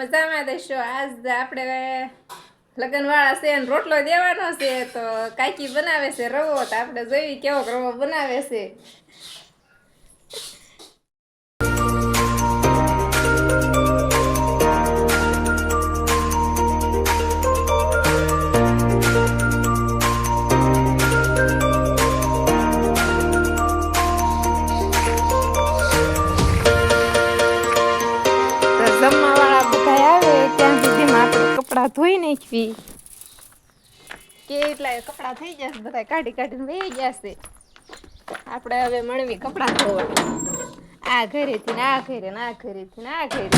મજામાં દેશો. આજ આપણે લગ્નવાળા છે ને રોટલો દેવાનો છે તો કાકી બનાવે છે રવો. તો આપણે જોઈ કેવો રવો બનાવે છે. કપડા ધોઈ નાખવી કેટલા કપડા થઈ જશે, બધા કાઢી કાઢીને વહી ગયા છે. આપણે હવે મળવી કપડા ધોવા. આ ઘરેથી ને આ ઘરે ને આ ઘરેથી ને આ ઘરે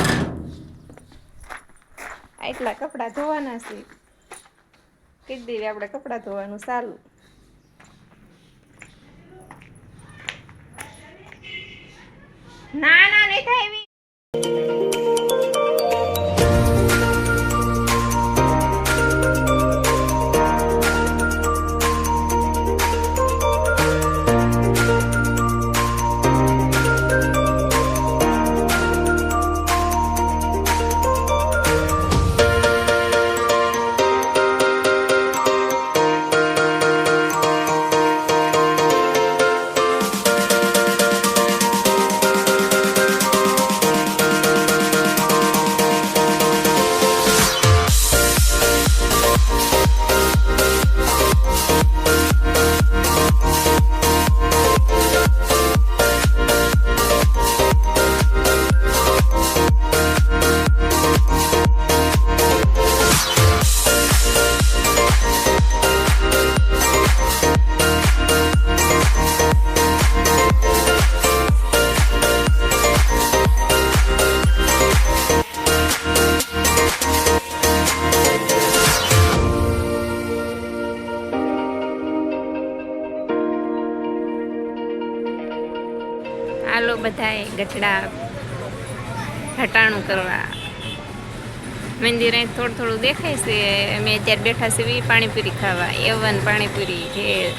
એટલા કપડા ધોવાના છે. કીધી દેવી આપણે કપડા ધોવાનું ચાલુ. ના ના નહીં થાય એવી. હાલો બધાએ ગઠડા હટાણું કરવા. મંદિર અહીં થોડું થોડું દેખાય છે. અમે અત્યારે બેઠા છીએ પાણીપુરી ખાવા. એવન પાણીપુરી ભેળ.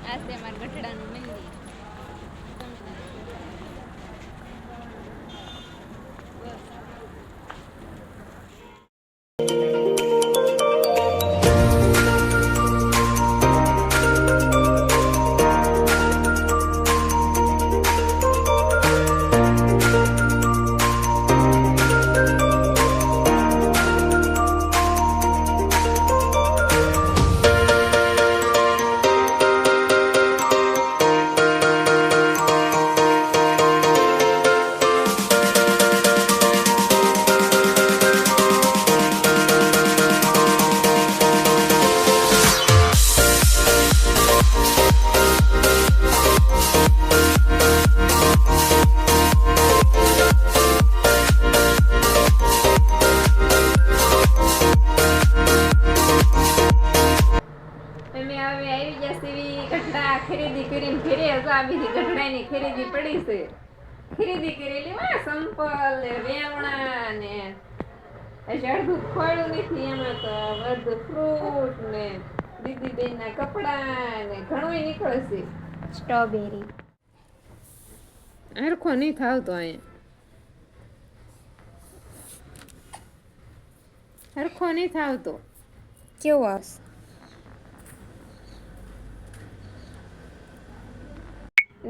આ છે અમારા ગઠડાનું મંદિર. ખરીદી કરીને ઘરે આ બધી ગઢડાની ખરીદી પડી છે. ખરીદી કરેલી માં સંપલ ને વેવણા ને અડધું ખોળું નથી એમાં તો અડધું ફ્રૂટ ને દીદીબેન ના કપડા ને ઘણું નીકળે છે. સ્ટ્રોબેરી હરખો નહીં થાવતો અહીંયા. હરખો નહીં થાવતો. કેવો આવશે?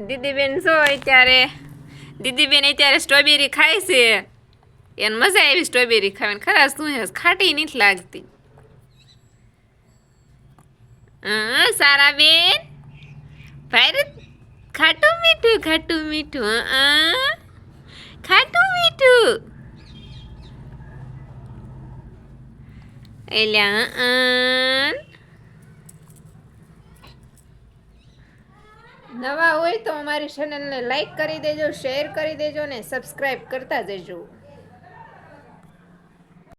દીદીબેન અત્યારે સ્ટ્રોબેરી ખાય છે. એને મજા આવી સ્ટ્રોબેરી ખાવાની. ખરા શું હે, ખાટી નથી લાગતી. સારા બેન ભારત ખાટું મીઠું ખાટું મીઠું ખાટું મીઠું એલા. નવા હોય તો અમારી ચેનલને લાઈક કરી દેજો, શેર કરી દેજો ને સબસ્ક્રાઈબ કરતા જજો.